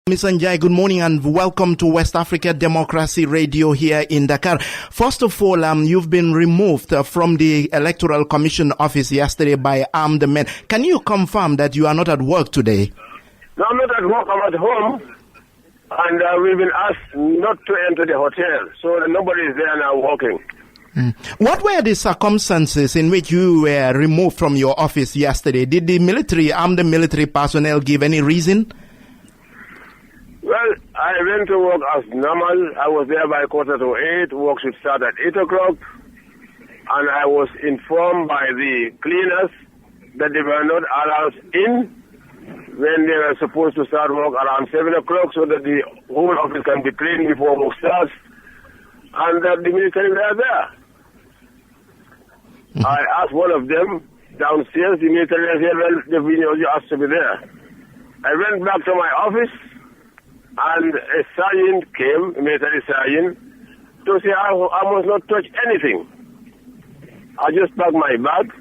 Mr. Njie, good morning and welcome to West Africa Democracy Radio here in Dakar. First of all, you've been removed from the Electoral Commission office yesterday by armed men. Can you confirm that you are not at work today? No, I'm not at work. I'm at home. And we've been asked not to enter the hotel. So nobody is there now working. What were the circumstances in which you were removed from your office yesterday? Did the armed military personnel give any reason? Well, I went to work as normal. I was there by 7:45. Work should start at 8 o'clock. And I was informed by the cleaners that they were not allowed in when they were supposed to start work around 7 o'clock so that the whole office can be cleaned before work starts. And that the military were there. I asked one of them downstairs, the military said, well, you asked to be there. I went back to my office. And a sergeant came, a military sergeant, to say I must not touch anything. I just packed my bag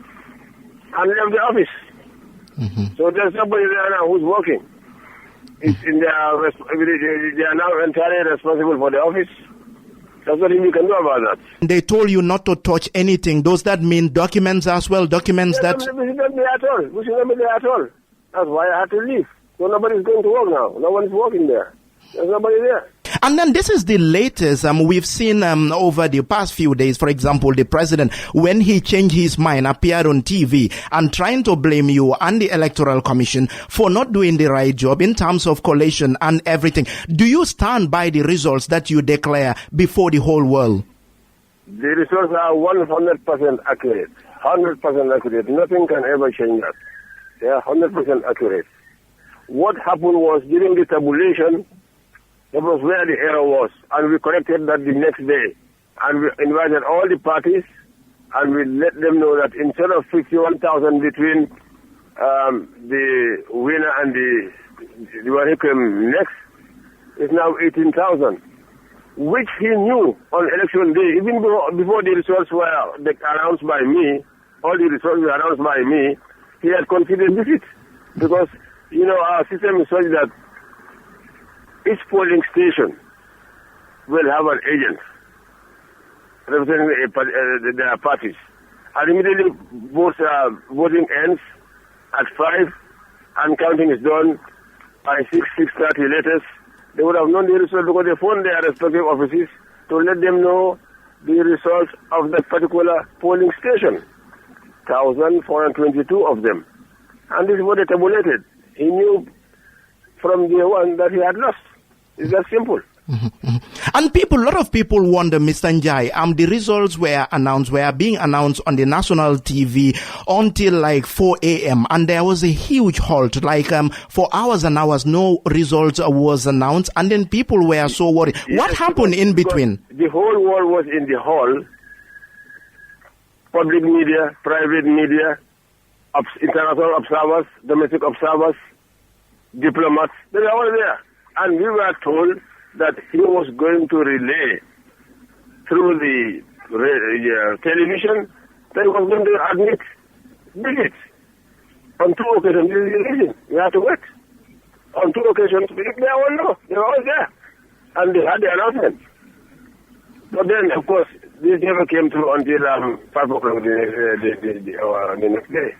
and left the office. So there's nobody there now who's working. It's in they are now entirely responsible for the office. There's nothing we can do about that. They told you not to touch anything. Does that mean documents as well? Documents that... We should not be there at all. We should not be there at all. That's why I had to leave. So nobody's going to work now. No one's working there. There's nobody there. And then this is the latest we've seen over the past few days. For example, the president, when he changed his mind, appeared on TV and trying to blame you and the Electoral Commission for not doing the right job in terms of collation and everything. Do you stand by the results that you declare before the whole world? The results are 100% accurate. 100% accurate. Nothing can ever change that. They are 100% accurate. What happened was during the tabulation, that was where the error was, and we corrected that the next day. And we invited all the parties, and we let them know that instead of 51,000 between the winner and the one who came next, it's now 18,000, which he knew on election day, even before the results were announced by me, all the results were announced by me, he had considered defeat. Because, our system is such that each polling station will have an agent representing their parties. And immediately voting ends at 5 and counting is done by 6:30 latest. They would have known the result because they phoned their respective offices to let them know the results of that particular polling station. 1,422 of them. And this is what they tabulated. He knew from day one that he had lost. It's that simple. And a lot of people wonder, Mr. Njie, the results were being announced on the national TV until like 4 a.m. And there was a huge halt, for hours and hours, no results was announced. And then people were so worried. Yes, what happened in between? The whole world was in the hall. Public media, private media, international observers, domestic observers, diplomats, they were all there. And we were told that he was going to relay through the television that he was going to admit defeat. On 2 occasions, we had to wait. On 2 occasions, they all know, they were all there. And they had the announcement. But then, of course, this never came through until 5 o'clock the next day.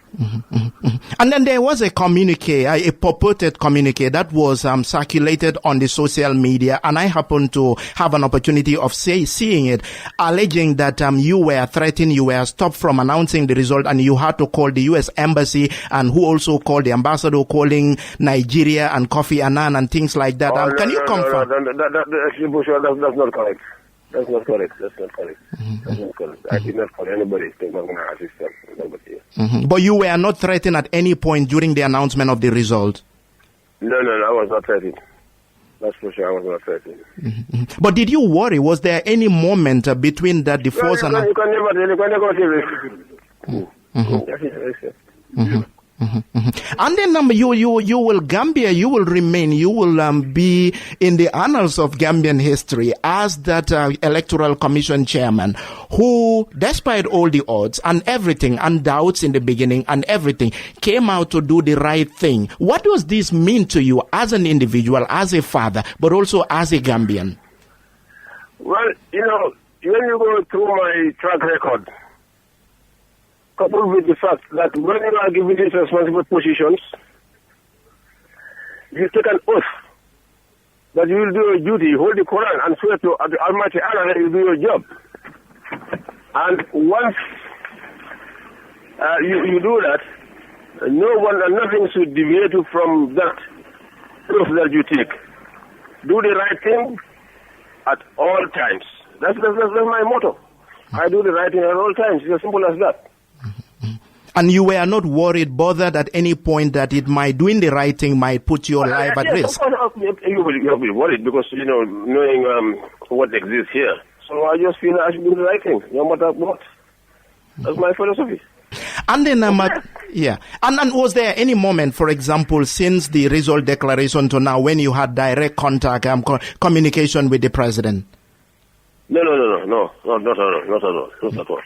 And then there was a communique, a purported communique that was circulated on the social media, and I happened to have an opportunity of seeing it, alleging that you were threatened, you were stopped from announcing the result, and you had to call the U.S. Embassy, and who also called the ambassador, calling Nigeria and Kofi Annan and things like that. Can you confirm? That's not correct. That's not correct. That's not correct. I did not call anybody to go and assist them. But you were not threatened at any point during the announcement of the result? No, I was not threatened. That's for sure, I was not threatened. But did you worry? Was there any moment between that the force and... You can never tell. And then you will Gambia, you will remain, you will be in the annals of Gambian history as that Electoral Commission chairman who, despite all the odds and everything and doubts in the beginning and everything, came out to do the right thing. What does this mean to you as an individual, as a father, but also as a Gambian? Well, when you go through my track record, coupled with the fact that when you are given these responsible positions, you take an oath that you will do your duty, hold the Quran and swear to the Almighty Allah that you do your job. And once you do that, no one and nothing should deviate you from that oath that you take. Do the right thing at all times. That's my motto. I do the right thing at all times. It's as simple as that. And you were not worried, bothered at any point that doing the right thing might put your life at risk? Of course, you will be worried because, knowing what exists here. So I just feel I should do the right thing, no matter what. That's my philosophy. And then, And was there any moment, for example, since the result declaration to now, when you had direct contact, communication with the president? No, not at all.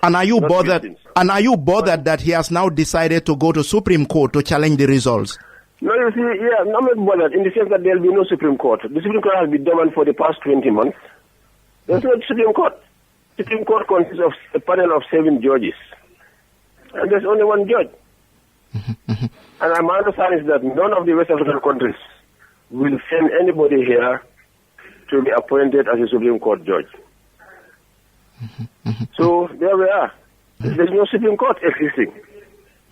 And are you bothered? And are you bothered that he has now decided to go to Supreme Court to challenge the results? No, you see, I'm not bothered in the sense that there will be no Supreme Court. The Supreme Court has been dormant for the past 20 months. There's no Supreme Court. Supreme Court consists of a panel of 7 judges, and there's only one judge. And my understanding is that none of the West African countries will send anybody here to be appointed as a Supreme Court judge. So there we are. There's no Supreme Court existing.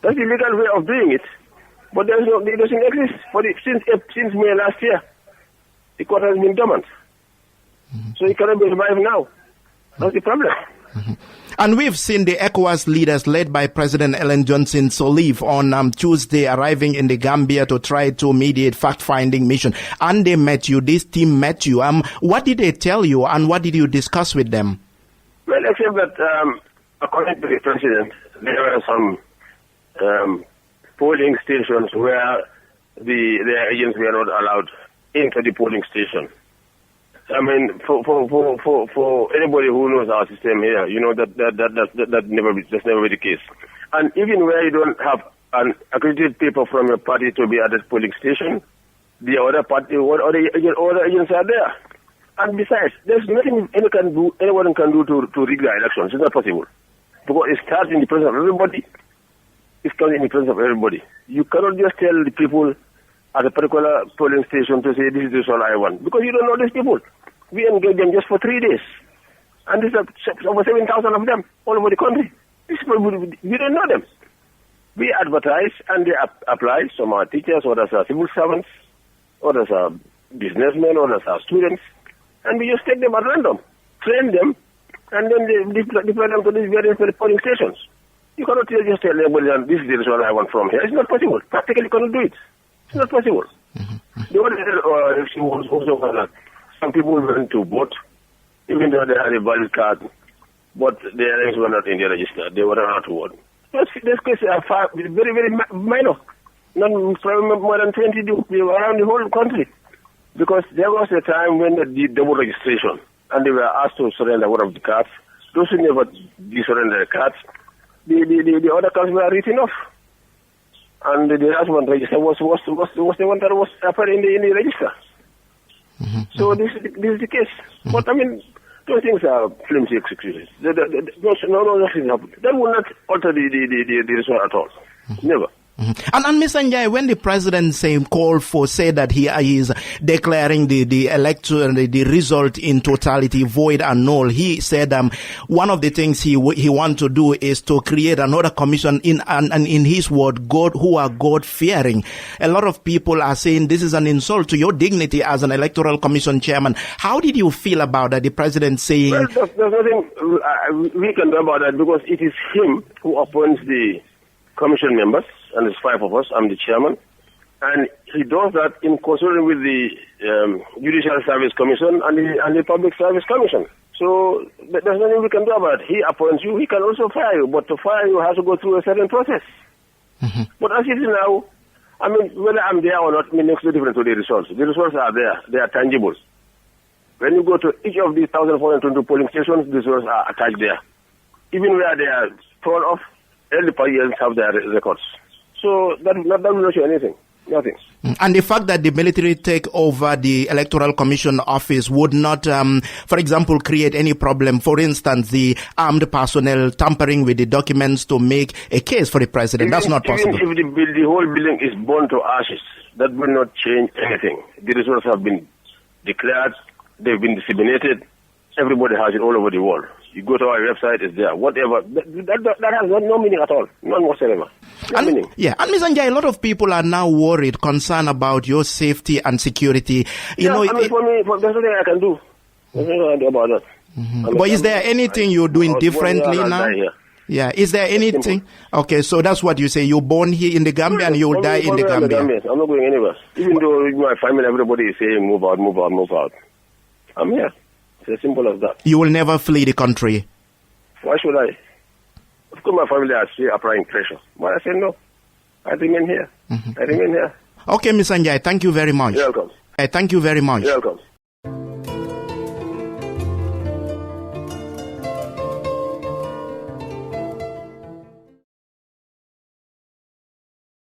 That's the legal way of doing it. But it doesn't exist. Since May last year, the court has been dormant. So it cannot be revived now. That's the problem. And we've seen the ECOWAS leaders led by President Ellen Johnson Sirleaf on Tuesday arriving in the Gambia to try to mediate fact-finding mission. And they met you. This team met you. What did they tell you and what did you discuss with them? Well, except that according to the president, there are some polling stations where their agents were not allowed into the polling station. I mean, for anybody who knows our system here, that's never been the case. And even where you don't have an accredited paper from your party to be at that polling station, the other party or other agents are there. And besides, there's nothing anyone can do to rig the elections. It's not possible. Because it starts in the presence of everybody. It comes in the presence of everybody. You cannot just tell the people at a particular polling station to say, this is all I want. Because you don't know these people. We engage them just for 3 days. And there's over 7,000 of them all over the country. These people, we don't know them. We advertise and they apply. Some are teachers, others are civil servants, others are businessmen, others are students. And we just take them at random, train them, and then they deploy them to these various polling stations. You cannot just tell everybody that this is what I want from here. It's not possible. Practically, you cannot do it. It's not possible. The only issue was also that some people went to vote, even though they had a valid card, but their names were not in the register. They were not allowed to vote. These cases are very, very minor. Not more than 20 around the whole country. Because there was a time when they did double registration, and they were asked to surrender one of the cards. Those who never surrendered the cards, the other cards were written off. And the last one register was the one that was appearing in the register. So this is the case. But I mean, those things are flimsy excuses. No, nothing happened. That will not alter the result at all. Never. And Mr. Njie, when the president said that he is declaring the electoral the result in totality void and null, he said one of the things he want to do is to create another commission in his word, who are God fearing. A lot of people are saying this is an insult to your dignity as an electoral commission chairman. How did you feel about that? The president saying, well, there's nothing we can do about that because it is him who appoints the commission members. And there's 5 of us. I'm the chairman. And he does that in consulting with the Judicial Service Commission and the Public Service Commission. So there's nothing we can do about it. He appoints you. He can also fire you. But to fire you has to go through a certain process. But as it is now, I mean, whether I'm there or not makes no difference to the results. The results are there. They are tangible. When you go to each of these 1,422 polling stations, the results are attached there. Even where they are thrown off, all the parties have their records. So that will not show anything. Nothing. And the fact that the military take over the Electoral Commission office would not, for example, create any problem. For instance, the armed personnel tampering with the documents to make a case for the president. That's not possible. Even if the whole building is burned to ashes, that will not change anything. The results have been declared. They've been disseminated. Everybody has it all over the world. You go to our website, it's there. Whatever. That has no meaning at all. None whatsoever. No meaning. Yeah. And Mr. Njie, a lot of people are now worried, concerned about your safety and security. For me, there's nothing I can do. There's nothing I can do about that. But is there anything you're doing differently now? Yeah. Is there anything? Okay, so that's what you say. You're born here in the Gambia and you'll die in the Gambia. I'm not going anywhere. Even though my family, everybody is saying move out, move out, move out. I'm here. It's as simple as that. You will never flee the country. Why should I? Of course, my family are still applying pressure. But I said no. I remain here. I remain here. Okay, Mr. Njie, thank you very much. You're welcome. Thank you very much. You're welcome.